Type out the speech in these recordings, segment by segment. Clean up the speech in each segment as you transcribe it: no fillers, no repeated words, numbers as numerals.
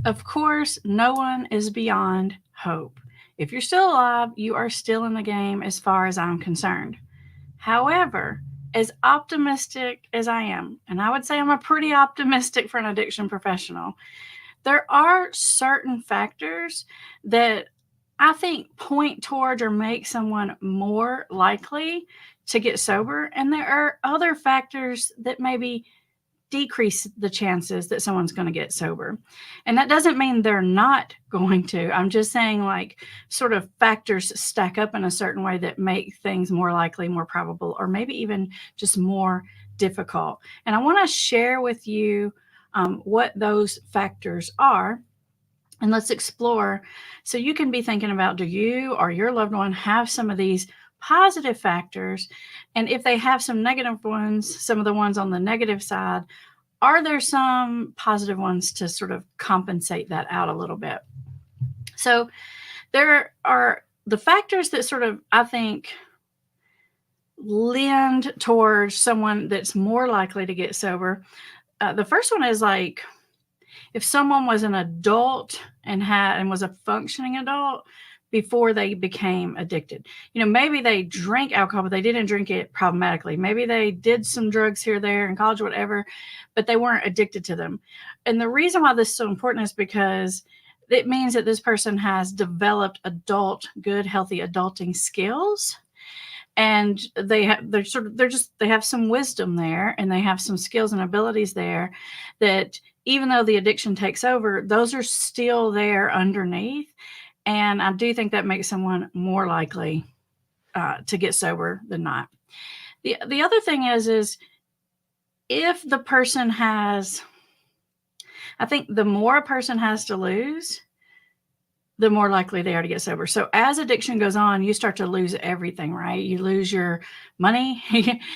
Of course, no one is beyond hope. If you're still alive, you are still in the game as far as I'm concerned. However, as optimistic as I am, and I would say I'm a pretty optimistic for an addiction professional, there are certain factors that I think point towards or make someone more likely to get sober. And there are other factors that maybe decrease the chances that someone's going to get sober. And that doesn't mean they're not going to. I'm just saying, like, sort of factors stack up in a certain way that make things more likely, more probable, or maybe even just more difficult. And I want to share with you what those factors are. And let's explore. So you can be thinking about, do you or your loved one have some of these positive factors? And if they have some negative ones, some of the ones on the negative side, are there some positive ones to sort of compensate that out a little bit? So there are the factors that sort of, I think, lend towards someone that's more likely to get sober. The first one is like, if someone was an adult and was a functioning adult before they became addicted. Maybe they drank alcohol, but they didn't drink it problematically. Maybe they did some drugs here, there in college, whatever, but they weren't addicted to them. And the reason why this is so important is because it means that this person has developed good, healthy adulting skills. And they have some wisdom there, and they have some skills and abilities there that, even though the addiction takes over, those are still there underneath. And I do think that makes someone more likely to get sober than not. The other thing is if the person has, I think the more a person has to lose, the more likely they are to get sober. So as addiction goes on, you start to lose everything, right? You lose your money,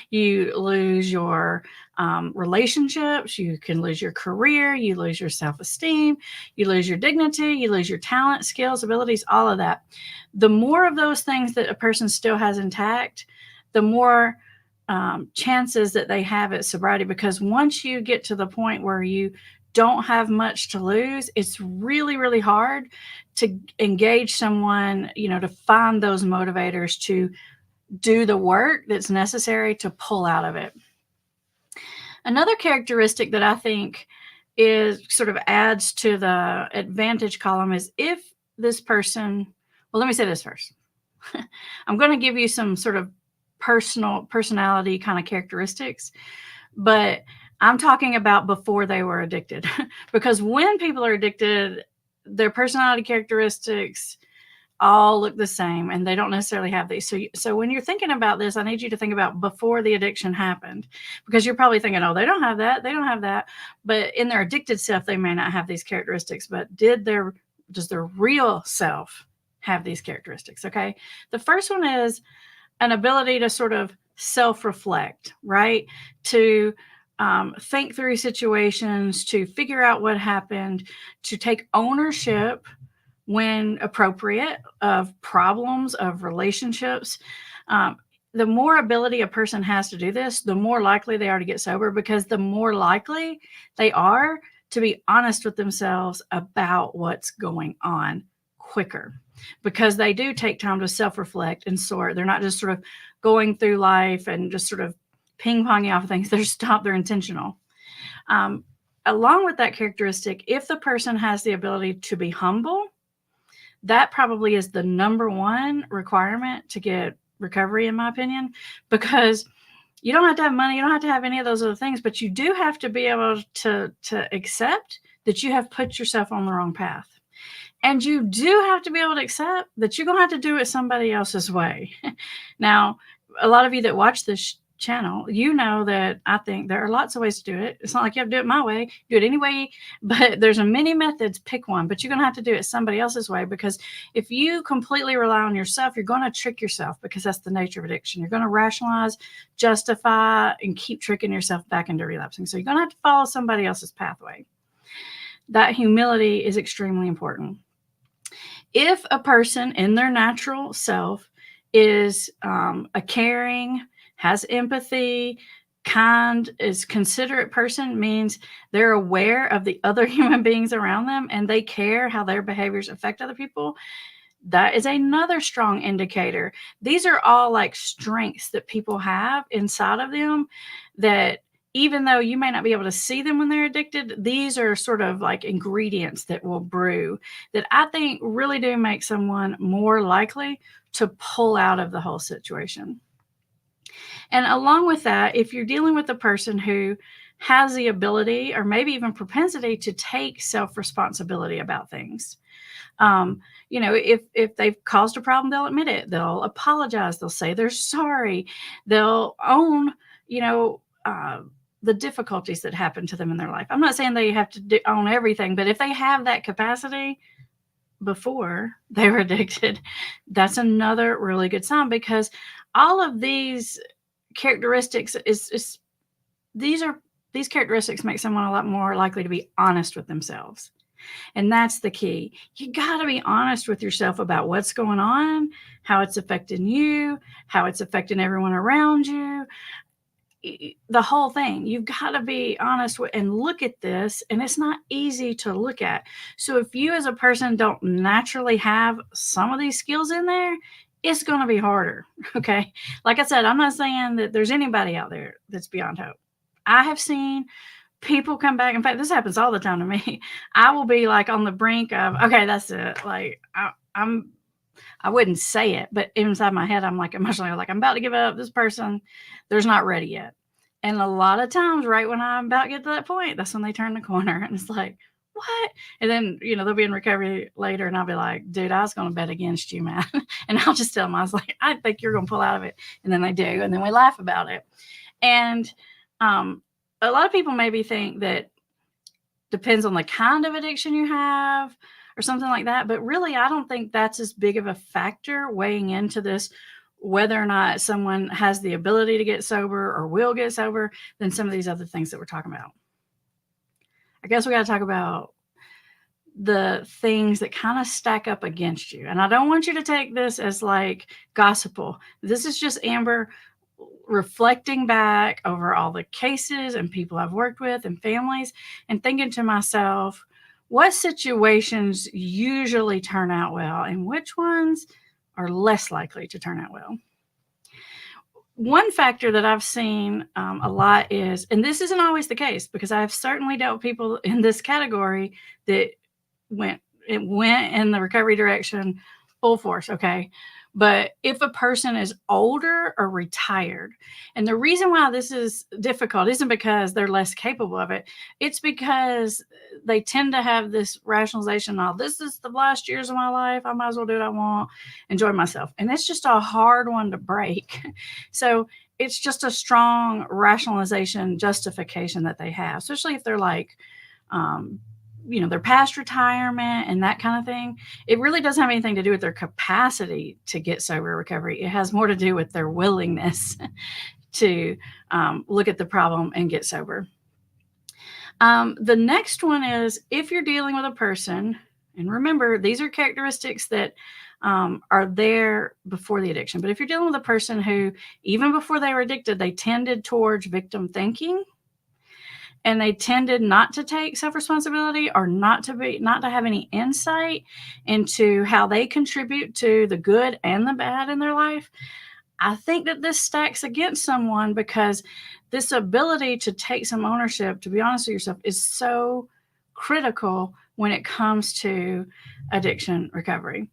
you lose your relationships, you can lose your career, you lose your self-esteem, you lose your dignity, you lose your talent, skills, abilities, all of that. The more of those things that a person still has intact, the more chances that they have at sobriety. Because once you get to the point where you don't have much to lose, it's really, really hard to engage someone, to find those motivators to do the work that's necessary to pull out of it. Another characteristic that I think is sort of adds to the advantage column is if this person, well, let me say this first. I'm going to give you some sort of personality kind of characteristics, but I'm talking about before they were addicted. Because when people are addicted, their personality characteristics all look the same, and they don't necessarily have these. So when you're thinking about this, I need you to think about before the addiction happened, because you're probably thinking, oh, they don't have that, they don't have that. But in their addicted self, they may not have these characteristics. But does their real self have these characteristics? Okay. The first one is an ability to sort of self-reflect, right? To think through situations, to figure out what happened, to take ownership when appropriate of problems, of relationships. The more ability a person has to do this, the more likely they are to get sober, because the more likely they are to be honest with themselves about what's going on quicker, because they do take time to self-reflect and sort. They're not just sort of going through life and just sort of ping-ponging off of things. They're intentional. Along with that characteristic, if the person has the ability to be humble, that probably is the number one requirement to get recovery, in my opinion, because you don't have to have money, you don't have to have any of those other things, but you do have to be able to accept that you have put yourself on the wrong path. And you do have to be able to accept that you're going to have to do it somebody else's way. Now, a lot of you that watch this channel, you know that I think there are lots of ways to do it. It's not like you have to do it my way, do it anyway, but there's many methods, pick one, but you're going to have to do it somebody else's way, because if you completely rely on yourself, you're going to trick yourself, because that's the nature of addiction. You're going to rationalize, justify, and keep tricking yourself back into relapsing. So you're going to have to follow somebody else's pathway. That humility is extremely important. If a person in their natural self is a caring, has empathy, kind, is considerate person means they're aware of the other human beings around them and they care how their behaviors affect other people. That is another strong indicator. These are all like strengths that people have inside of them that even though you may not be able to see them when they're addicted, these are sort of like ingredients that will brew that I think really do make someone more likely to pull out of the whole situation. And along with that, if you're dealing with a person who has the ability or maybe even propensity to take self-responsibility about things, if they've caused a problem, they'll admit it. They'll apologize. They'll say they're sorry. They'll own, the difficulties that happen to them in their life. I'm not saying they have to own everything, but if they have that capacity before they were addicted, that's another really good sign because all of these characteristics these characteristics make someone a lot more likely to be honest with themselves. And that's the key. You got to be honest with yourself about what's going on, how it's affecting you, how it's affecting everyone around you, the whole thing. You've got to be honest and look at this. And it's not easy to look at. So if you as a person don't naturally have some of these skills in there, it's going to be harder. Okay. Like I said, I'm not saying that there's anybody out there that's beyond hope. I have seen people come back. In fact, this happens all the time to me. I will be like on the brink of, okay, that's it. Like I wouldn't say it, but inside my head, I'm like emotionally like, I'm about to give up. This person, there's not ready yet. And a lot of times, right when I'm about to get to that point, that's when they turn the corner. And it's like, what? And then, they'll be in recovery later and I'll be like, dude, I was going to bet against you, man. And I'll just tell them, I was like, I think you're going to pull out of it. And then they do. And then we laugh about it. And a lot of people maybe think that depends on the kind of addiction you have or something like that. But really, I don't think that's as big of a factor weighing into this, whether or not someone has the ability to get sober or will get sober, than some of these other things that we're talking about. I guess we got to talk about the things that kind of stack up against you. And I don't want you to take this as like gospel. This is just Amber reflecting back over all the cases and people I've worked with and families and thinking to myself, what situations usually turn out well and which ones are less likely to turn out well. One factor that I've seen a lot is, and this isn't always the case because I've certainly dealt with people in this category that went in the recovery direction full force, okay? But if a person is older or retired, and the reason why this is difficult isn't because they're less capable of it. It's because they tend to have this rationalization of, this is the last years of my life. I might as well do what I want, enjoy myself. And it's just a hard one to break. So it's just a strong rationalization, justification that they have, especially if they're like, they're past retirement and that kind of thing. It really doesn't have anything to do with their capacity to get sober recovery. It has more to do with their willingness to look at the problem and get sober. The next one is if you're dealing with a person, and remember, these are characteristics that are there before the addiction. But if you're dealing with a person who, even before they were addicted, they tended towards victim thinking, and they tended not to take self-responsibility or not to have any insight into how they contribute to the good and the bad in their life, I think that this stacks against someone because this ability to take some ownership, to be honest with yourself, is so critical when it comes to addiction recovery.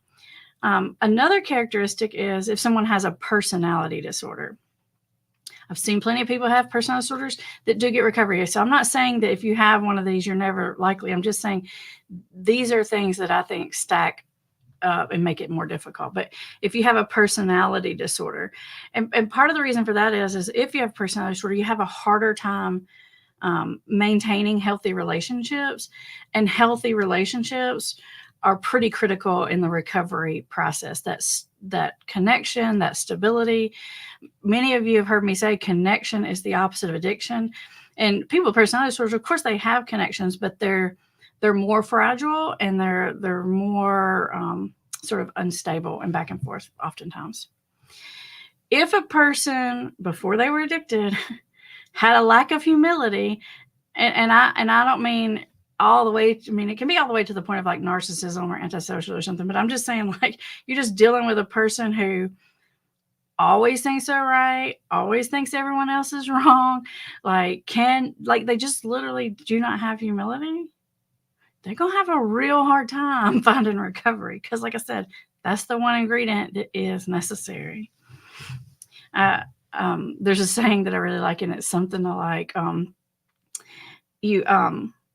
Another characteristic is if someone has a personality disorder. I've seen plenty of people have personality disorders that do get recovery. So I'm not saying that if you have one of these, you're never likely. I'm just saying these are things that I think stack up and make it more difficult. But if you have a personality disorder, and part of the reason for that is if you have personality disorder, you have a harder time maintaining healthy relationships, and healthy relationships are pretty critical in the recovery process. That connection, that stability. Many of you have heard me say connection is the opposite of addiction. And people with personality disorders, of course, they have connections, but they're more fragile and they're more sort of unstable and back and forth oftentimes. If a person before they were addicted had a lack of humility, and I don't mean all the way. I mean, it can be all the way to the point of like narcissism or antisocial or something. But I'm just saying, like, you're just dealing with a person who always thinks they're right, always thinks everyone else is wrong. Like they just literally do not have humility. They're gonna have a real hard time finding recovery because, like I said, that's the one ingredient that is necessary. Uh, there's a saying that I really like, and it's something like, you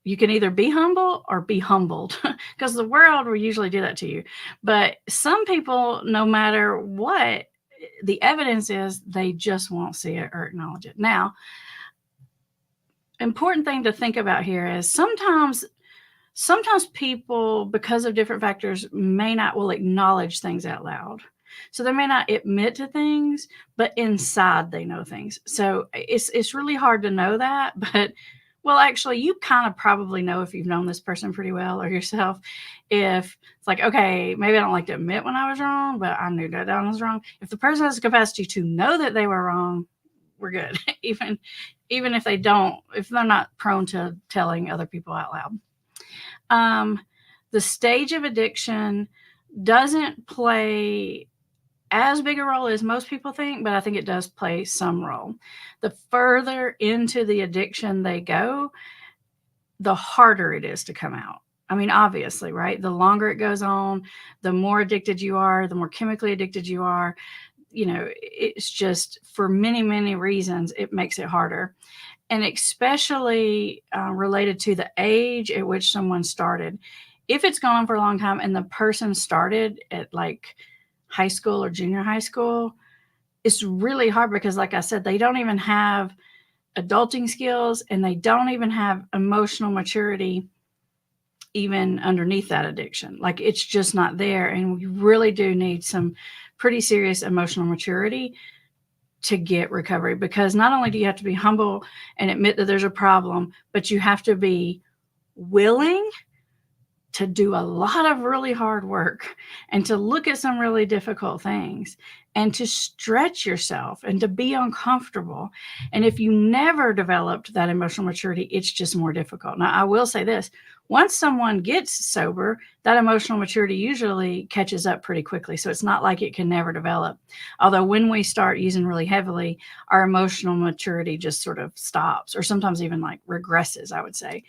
you can either be humble or be humbled, because the world will usually do that to you. But some people, no matter what the evidence is, they just won't see it or acknowledge it. Now, important thing to think about here is sometimes people, because of different factors, will acknowledge things out loud. So they may not admit to things, but inside they know things. So it's really hard to know that. But well, actually, you kind of probably know if you've known this person pretty well or yourself. If it's like, okay, maybe I don't like to admit when I was wrong, but I knew that I was wrong. If the person has the capacity to know that they were wrong, we're good. Even if if they're not prone to telling other people out loud. The stage of addiction doesn't play as big a role as most people think, but I think it does play some role. The further into the addiction they go, the harder it is to come out. I mean, obviously, right? The longer it goes on, the more addicted you are, the more chemically addicted you are. It's just, for many, many reasons, it makes it harder. And especially related to the age at which someone started. If it's gone on for a long time and the person started at like high school or junior high school, it's really hard because, like I said, they don't even have adulting skills and they don't even have emotional maturity even underneath that addiction. Like, it's just not there. And we really do need some pretty serious emotional maturity to get recovery, because not only do you have to be humble and admit that there's a problem, but you have to be willing to do a lot of really hard work and to look at some really difficult things and to stretch yourself and to be uncomfortable. And if you never developed that emotional maturity, it's just more difficult. Now, I will say this: once someone gets sober, that emotional maturity usually catches up pretty quickly. So it's not like it can never develop. Although when we start using really heavily, our emotional maturity just sort of stops, or sometimes even like regresses, I would say,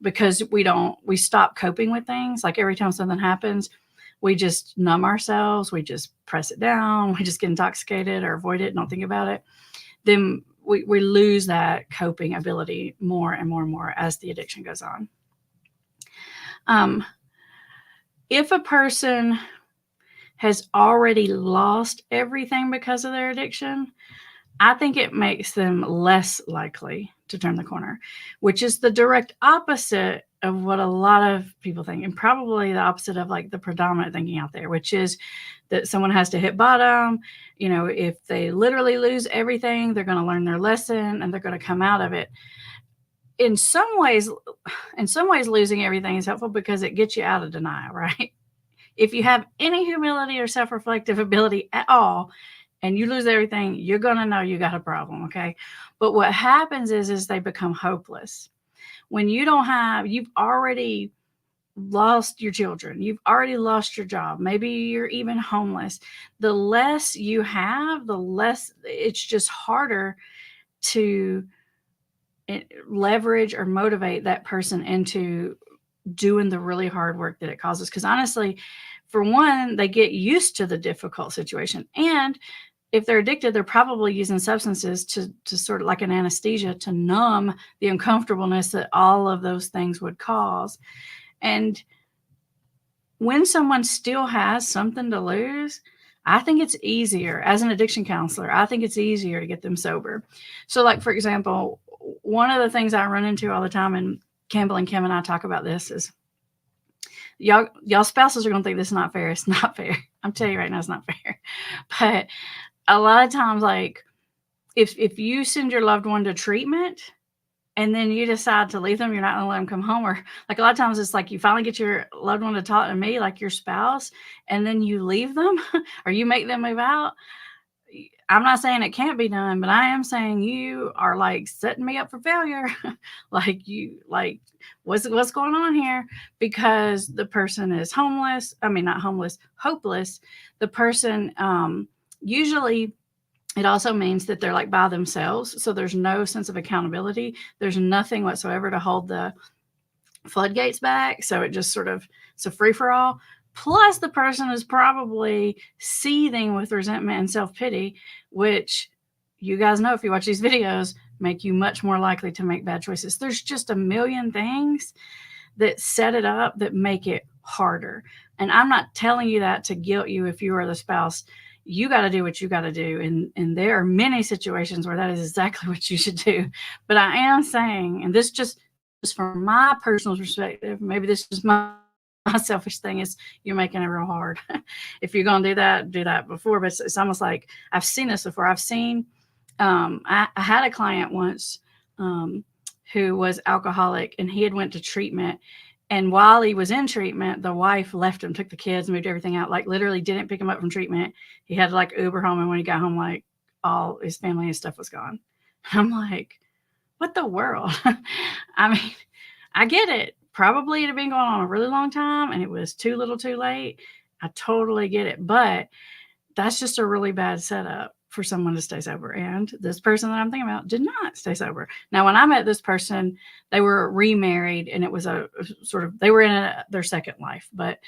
because we stop coping with things. Like, every time something happens, we just numb ourselves, we just press it down, we just get intoxicated or avoid it, don't think about it. Then we lose that coping ability more and more and more as the addiction goes on. If a person has already lost everything because of their addiction, I think it makes them less likely to turn the corner, which is the direct opposite of what a lot of people think, and probably the opposite of like the predominant thinking out there, which is that someone has to hit bottom. If they literally lose everything, they're going to learn their lesson and they're going to come out of it. In some ways, losing everything is helpful because it gets you out of denial, right? If you have any humility or self-reflective ability at all, and you lose everything, you're going to know you got a problem, okay? But what happens is they become hopeless. When you've already lost your children, you've already lost your job, maybe you're even homeless. The less you have, the less it's just harder to leverage or motivate that person into doing the really hard work that it causes. Because honestly, for one, they get used to the difficult situation. And if they're addicted, they're probably using substances to sort of like an anesthesia to numb the uncomfortableness that all of those things would cause. And when someone still has something to lose, I think it's easier, as an addiction counselor, I think it's easier to get them sober. So, like, for example, one of the things I run into all the time, and Campbell and Kim and I talk about this, is y'all spouses are going to think this is not fair. It's not fair. I'm telling you right now, it's not fair. But a lot of times, like, if you send your loved one to treatment and then you decide to leave them, you're not going to let them come home. Or like, a lot of times it's like you finally get your loved one to talk to me, like your spouse, and then you leave them or you make them move out. I'm not saying it can't be done, but I am saying you are like setting me up for failure. like what's going on here? Because the person is homeless. I mean, not homeless, hopeless. The person usually, it also means that they're like by themselves. So there's no sense of accountability. There's nothing whatsoever to hold the floodgates back. So it just sort of, it's a free for all. Plus, the person is probably seething with resentment and self pity, which you guys know if you watch these videos, make you much more likely to make bad choices. There's just a million things that set it up that make it harder. And I'm not telling you that to guilt you if you are the spouse. You got to do what you got to do. And there are many situations where that is exactly what you should do. But I am saying, and this just from my personal perspective, maybe this is my selfish thing, is you're making it real hard. If you're going to do that before. But it's almost like I've seen this before. I've seen, I had a client once who was alcoholic, and he had went to treatment. And while he was in treatment, the wife left him, took the kids, moved everything out, like literally didn't pick him up from treatment. He had to like Uber home. And when he got home, like all his family and stuff was gone. I'm like, what the world? I mean, I get it. Probably it had been going on a really long time and it was too little too late. I totally get it. But that's just a really bad setup for someone to stay sober. And this person that I'm thinking about did not stay sober. Now, when I met this person, they were remarried, and it was a sort of, they were in their second life. But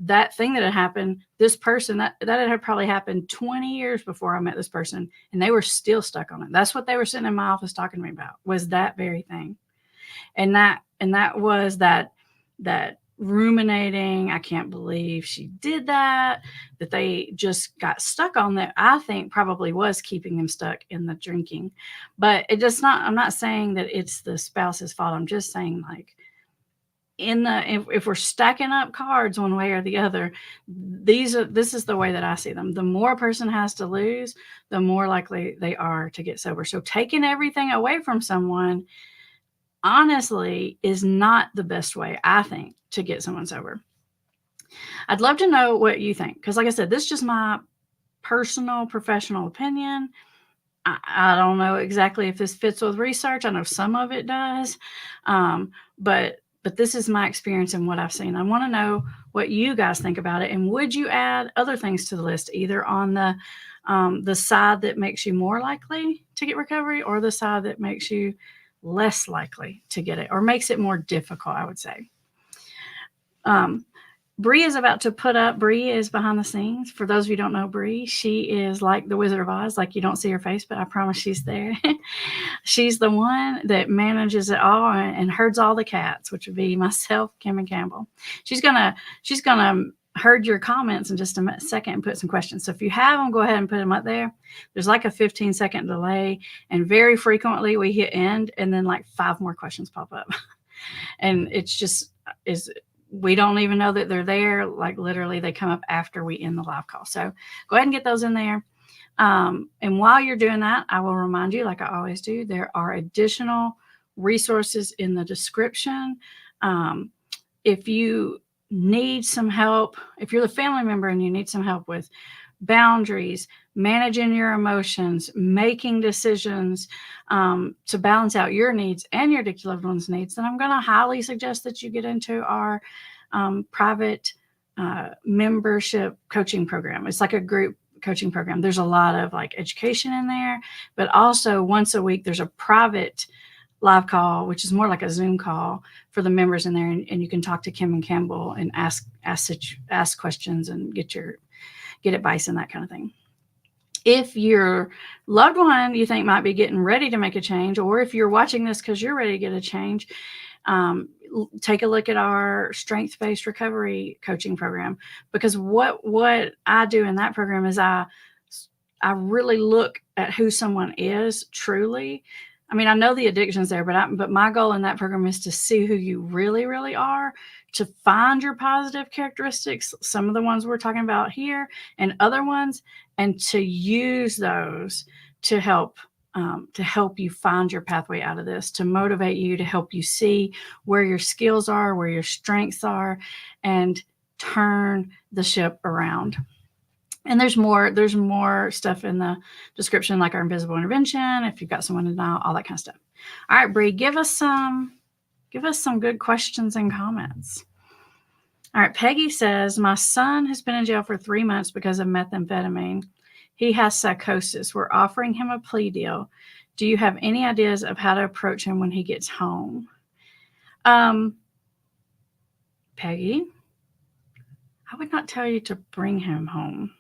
that thing that had happened, this person, that had probably happened 20 years before I met this person, and they were still stuck on it. That's what they were sitting in my office talking to me about, was that very thing. And that was that ruminating, I can't believe she did that they just got stuck on, that I think probably was keeping them stuck in the drinking. But it just not, I'm not saying that it's the spouse's fault. I'm just saying, like, if we're stacking up cards one way or the other, this is the way that I see them. The more a person has to lose, the more likely they are to get sober. So taking everything away from someone, honestly, is not the best way, I think, to get someone sober. I'd love to know what you think, because like I said, this is just my personal professional opinion. I don't know exactly if this fits with research. I know some of it does, but this is my experience and what I've seen. I want to know what you guys think about it, and would you add other things to the list, either on the side that makes you more likely to get recovery, or the side that makes you less likely to get it, or makes it more difficult, I would say. Bree is about to put up. Bree is behind the scenes. For those of you who don't know Bree, she is like the Wizard of Oz. Like, you don't see her face, but I promise she's there. She's the one that manages it all and herds all the cats, which would be myself, Kim, and Campbell. She's gonna herd your comments in just a second and put some questions. So if you have them, go ahead and put them up there. There's like a 15-second delay, and very frequently we hit end, and then like 5 more questions pop up. And it's just we don't even know that they're there. Like, literally, they come up after we end the live call. So go ahead and get those in there. And while you're doing that, I will remind you, like I always do, there are additional resources in the description. If you need some help, if you're the family member and you need some help with boundaries, managing your emotions, making decisions to balance out your needs and your loved one's needs, then I'm going to highly suggest that you get into our private membership coaching program. It's like a group coaching program. There's a lot of like education in there, but also once a week there's a private live call, which is more like a Zoom call for the members in there, and you can talk to Kim and Campbell and ask questions and get advice and that kind of thing. If your loved one you think might be getting ready to make a change, or if you're watching this because you're ready to get a change, take a look at our strength-based recovery coaching program. Because what I do in that program is I really look at who someone is truly. I mean, I know the addiction's there, but my goal in that program is to see who you really, really are, to find your positive characteristics, some of the ones we're talking about here and other ones, and to use those to help you find your pathway out of this, to motivate you, to help you see where your skills are, where your strengths are, and turn the ship around. And there's more stuff in the description, like our invisible intervention, if you've got someone in denial, all that kind of stuff. All right, Bree, give us some good questions and comments. All right, Peggy says, my son has been in jail for 3 months because of methamphetamine. He has psychosis. We're offering him a plea deal. Do you have any ideas of how to approach him when he gets home? Peggy, I would not tell you to bring him home.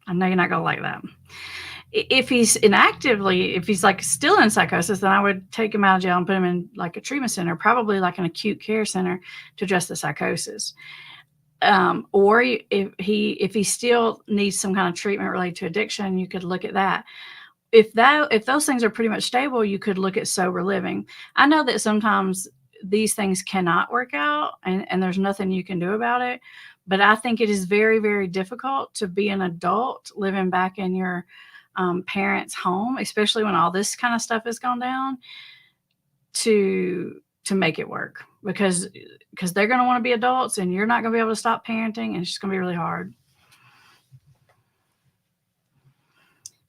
I know you're not going to like that. If he's if he's like still in psychosis, then I would take him out of jail and put him in like a treatment center, probably like an acute care center to address the psychosis. Or if he still needs some kind of treatment related to addiction, you could look at that. If those things are pretty much stable, you could look at sober living. I know that sometimes these things cannot work out and there's nothing you can do about it. But I think it is very, very difficult to be an adult living back in your parents' home, especially when all this kind of stuff has gone down, to make it work, because they're going to want to be adults and you're not going to be able to stop parenting, and it's just going to be really hard.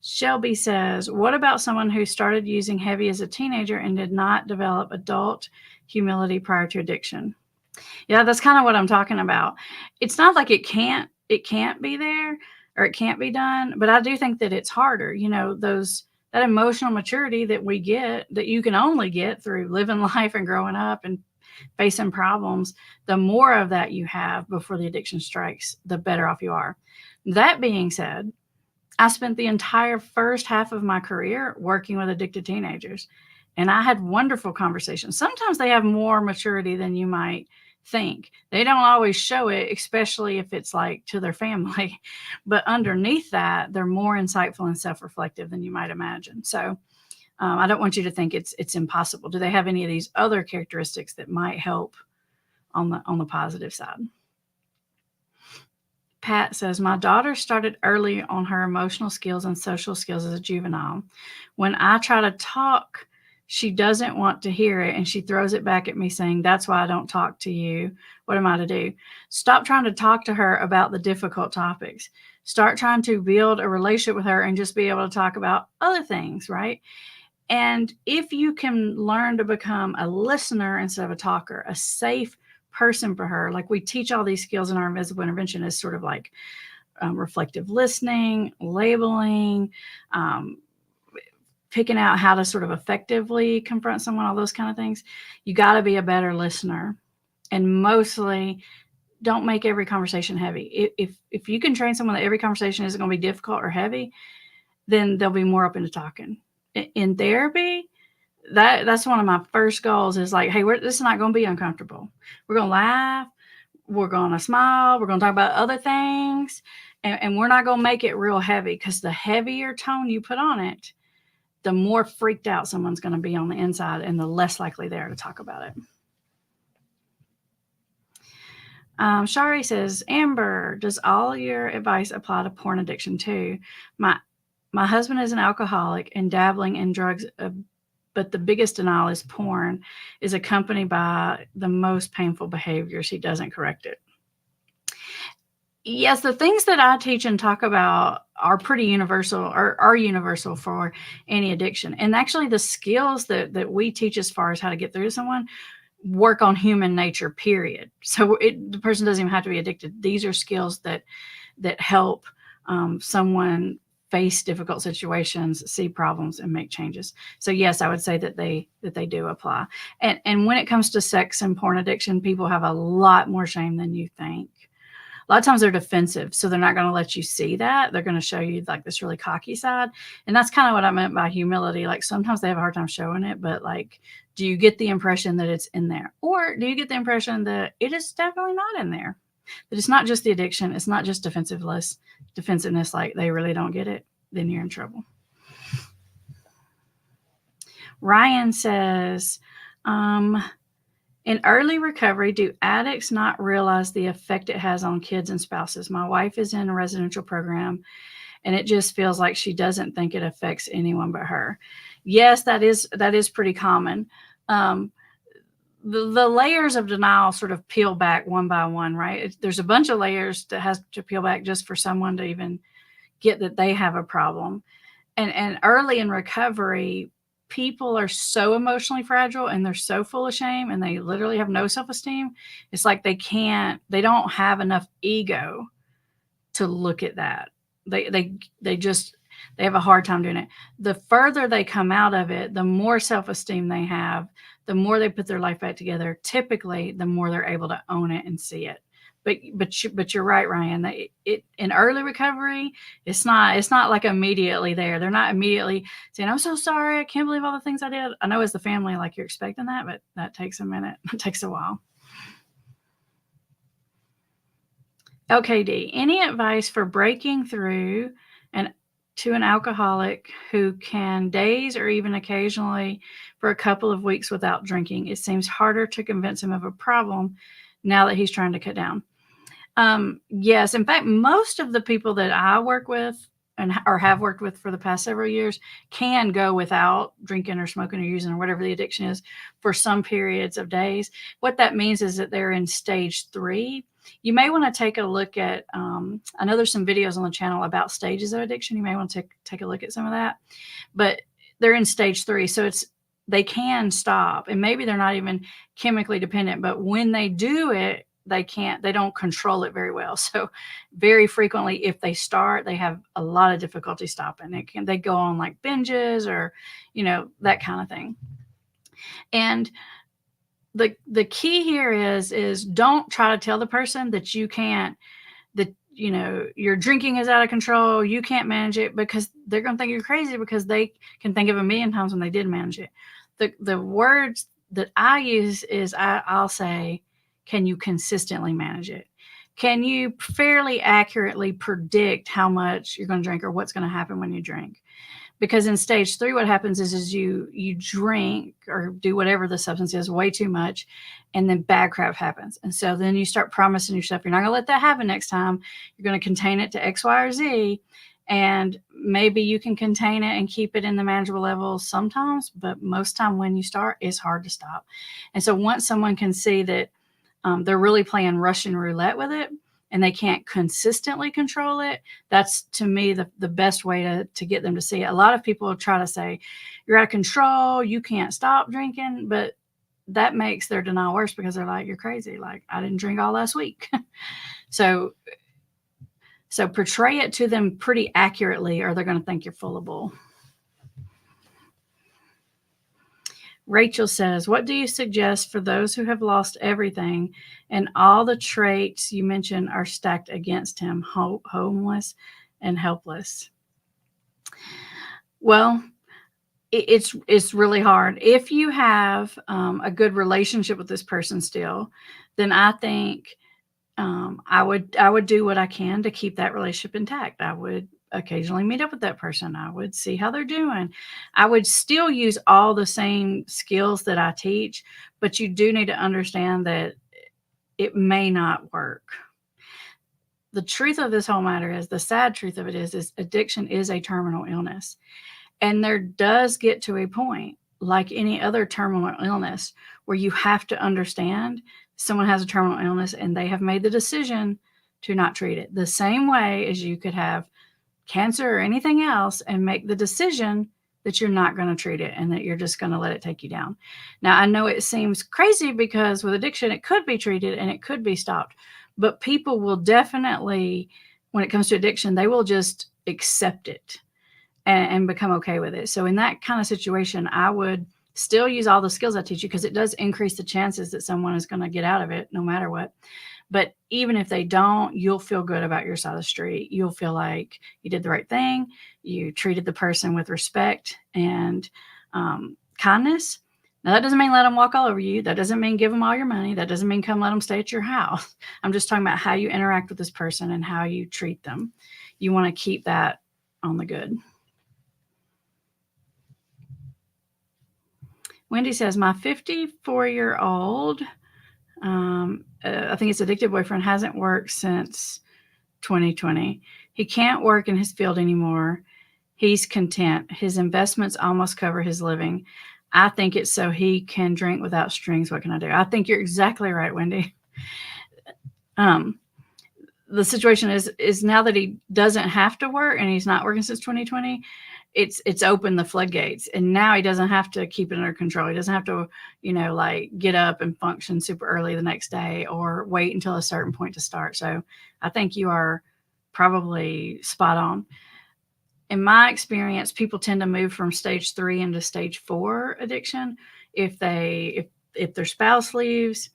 Shelby says, what about someone who started using heavy as a teenager and did not develop adult humility prior to addiction? Yeah, that's kind of what I'm talking about. It's not like it can't be there or it can't be done, but I do think that it's harder. That emotional maturity that we get, that you can only get through living life and growing up and facing problems, the more of that you have before the addiction strikes, the better off you are. That being said, I spent the entire first half of my career working with addicted teenagers, and I had wonderful conversations. Sometimes they have more maturity than you might think. They don't always show it, especially if it's like to their family, but underneath that, they're more insightful and self-reflective than you might imagine. So I don't want you to think it's impossible. Do they have any of these other characteristics that might help on the positive side? Pat says, my daughter started early on her emotional skills and social skills as a juvenile. When I try to talk, she doesn't want to hear it, and she throws it back at me saying, that's why I don't talk to you. What am I to do? Stop trying to talk to her about the difficult topics. Start trying to build a relationship with her and just be able to talk about other things, right? And if you can learn to become a listener instead of a talker, a safe person for her, like we teach all these skills in our invisible intervention, is sort of like reflective listening, labeling, picking out how to sort of effectively confront someone, all those kind of things. You got to be a better listener, and mostly don't make every conversation heavy. If you can train someone that every conversation isn't going to be difficult or heavy, then they'll be more open to talking. In therapy, that's one of my first goals, is like, hey, this is not going to be uncomfortable. We're going to laugh. We're going to smile. We're going to talk about other things. And we're not going to make it real heavy, because the heavier tone you put on it, the more freaked out someone's going to be on the inside, and the less likely they are to talk about it. Shari says, Amber, does all your advice apply to porn addiction too? My husband is an alcoholic and dabbling in drugs, but the biggest denial is porn is accompanied by the most painful behaviors. He doesn't correct it. Yes, the things that I teach and talk about are pretty universal, or are universal for any addiction. And actually the skills that we teach as far as how to get through to someone work on human nature, period. So the person doesn't even have to be addicted. These are skills that help someone face difficult situations, see problems, and make changes. So yes, I would say that they do apply. And when it comes to sex and porn addiction, people have a lot more shame than you think. A lot of times they're defensive, so they're not going to let you see that. They're going to show you like this really cocky side. And that's kind of what I meant by humility. Like sometimes they have a hard time showing it, but like, do you get the impression that it's in there? Or do you get the impression that it is definitely not in there? That it's not just the addiction. It's not just defensiveness, like they really don't get it. Then you're in trouble. Ryan says, in early recovery, do addicts not realize the effect it has on kids and spouses? My wife is in a residential program, and it just feels like she doesn't think it affects anyone but her. Yes, that is pretty common. the layers of denial sort of peel back one by one, right? There's a bunch of layers that has to peel back just for someone to even get that they have a problem. And early in recovery, people are so emotionally fragile and they're so full of shame and they literally have no self-esteem. It's like they don't have enough ego to look at that. They just they have a hard time doing it. The further they come out of it, the more self-esteem they have, the more they put their life back together. Typically, the more they're able to own it and see it. But you're right, Ryan. That it in early recovery, it's not like immediately there. They're not immediately saying, "I'm so sorry, I can't believe all the things I did." I know as the family, like you're expecting that, but that takes a minute. It takes a while. Okay, D. Any advice for breaking through and to an alcoholic who can days or even occasionally for a couple of weeks without drinking? It seems harder to convince him of a problem now that he's trying to cut down. Yes, in fact, most of the people that I work with or have worked with for the past several years can go without drinking or smoking or using or whatever the addiction is for some periods of days. What that means is that they're in stage 3. You may want to take a look at, I know there's some videos on the channel about stages of addiction. You may want to take a look at some of that, but they're in stage 3. So they can stop, and maybe they're not even chemically dependent, but when they do it, they don't control it very well. So very frequently, if they start, they have a lot of difficulty stopping. They go on like binges or, that kind of thing. And the key here is don't try to tell the person that you can't, that, your drinking is out of control, you can't manage it, because they're going to think you're crazy, because they can think of a million times when they did manage it. The words that I use is I'll say, can you consistently manage it? Can you fairly accurately predict how much you're going to drink or what's going to happen when you drink? Because in stage 3, what happens is you drink or do whatever the substance is way too much, and then bad crap happens. And so then you start promising yourself, you're not going to let that happen next time. You're going to contain it to X, Y, or Z. And maybe you can contain it and keep it in the manageable level sometimes, but most time when you start, it's hard to stop. And so once someone can see that they're really playing Russian roulette with it and they can't consistently control it, that's, to me, the best way to get them to see it. A lot of people try to say, you're out of control, you can't stop drinking, but that makes their denial worse, because they're like, you're crazy. Like, I didn't drink all last week. So portray it to them pretty accurately, or they're going to think you're full of bull. Rachel says, what do you suggest for those who have lost everything and all the traits you mentioned are stacked against him, homeless and helpless? Well, it's really hard. If you have a good relationship with this person still, then I think I would do what I can to keep that relationship intact. I would occasionally meet up with that person. I would see how they're doing. I would still use all the same skills that I teach, but you do need to understand that it may not work. The truth of this whole matter is, the sad truth of it is addiction is a terminal illness. And there does get to a point, like any other terminal illness, where you have to understand someone has a terminal illness and they have made the decision to not treat it. The same way as you could have cancer or anything else and make the decision that you're not going to treat it and that you're just going to let it take you down. Now, I know it seems crazy, because with addiction, it could be treated and it could be stopped. But people will definitely, when it comes to addiction, they will just accept it and become okay with it. So in that kind of situation, I would still use all the skills I teach you, because it does increase the chances that someone is going to get out of it no matter what. But even if they don't, you'll feel good about your side of the street. You'll feel like you did the right thing. You treated the person with respect and kindness. Now, that doesn't mean let them walk all over you. That doesn't mean give them all your money. That doesn't mean come let them stay at your house. I'm just talking about how you interact with this person and how you treat them. You want to keep that on the good. Wendy says, my 54-year-old, I think it's addicted boyfriend, hasn't worked since 2020. He can't work in his field anymore. He's content. His investments almost cover his living. I think it's so he can drink without strings. What can I do? I think you're exactly right, Wendy. Um, the situation is now that he doesn't have to work and he's not working since 2020, it's opened the floodgates, and now he doesn't have to keep it under control. He doesn't have to, like get up and function super early the next day or wait until a certain point to start. So I think you are probably spot on. In my experience, people tend to move from stage 3 into stage 4 addiction if their spouse leaves,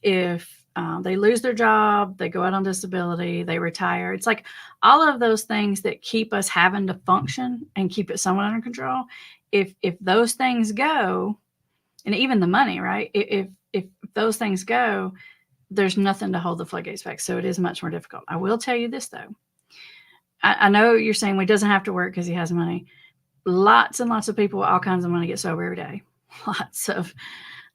if they lose their job, they go out on disability, they retire. It's like all of those things that keep us having to function and keep it somewhat under control. If those things go, and even the money, right? If those things go, there's nothing to hold the floodgates back. So it is much more difficult. I will tell you this though. I know you're saying, well, he doesn't have to work because he has money. Lots and lots of people with all kinds of money get sober every day. Lots of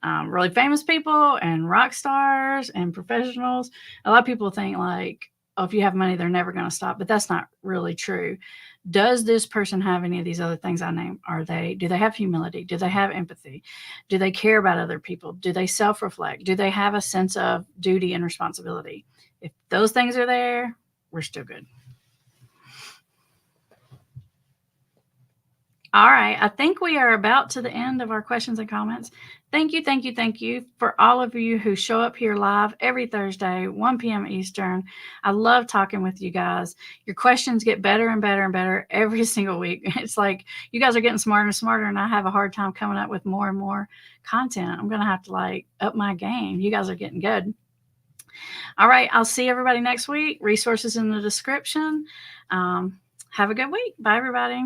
really famous people and rock stars and professionals. A lot of people think like, oh, if you have money, they're never going to stop. But that's not really true. Does this person have any of these other things I named? Do they have humility? Do they have empathy? Do they care about other people? Do they self-reflect? Do they have a sense of duty and responsibility? If those things are there, we're still good. All right. I think we are about to the end of our questions and comments. Thank you for all of you who show up here live every Thursday, 1 p.m. Eastern. I love talking with you guys. Your questions get better and better and better every single week. It's like you guys are getting smarter and smarter, and I have a hard time coming up with more and more content. I'm going to have to up my game. You guys are getting good. All right. I'll see everybody next week. Resources in the description. Have a good week. Bye, everybody.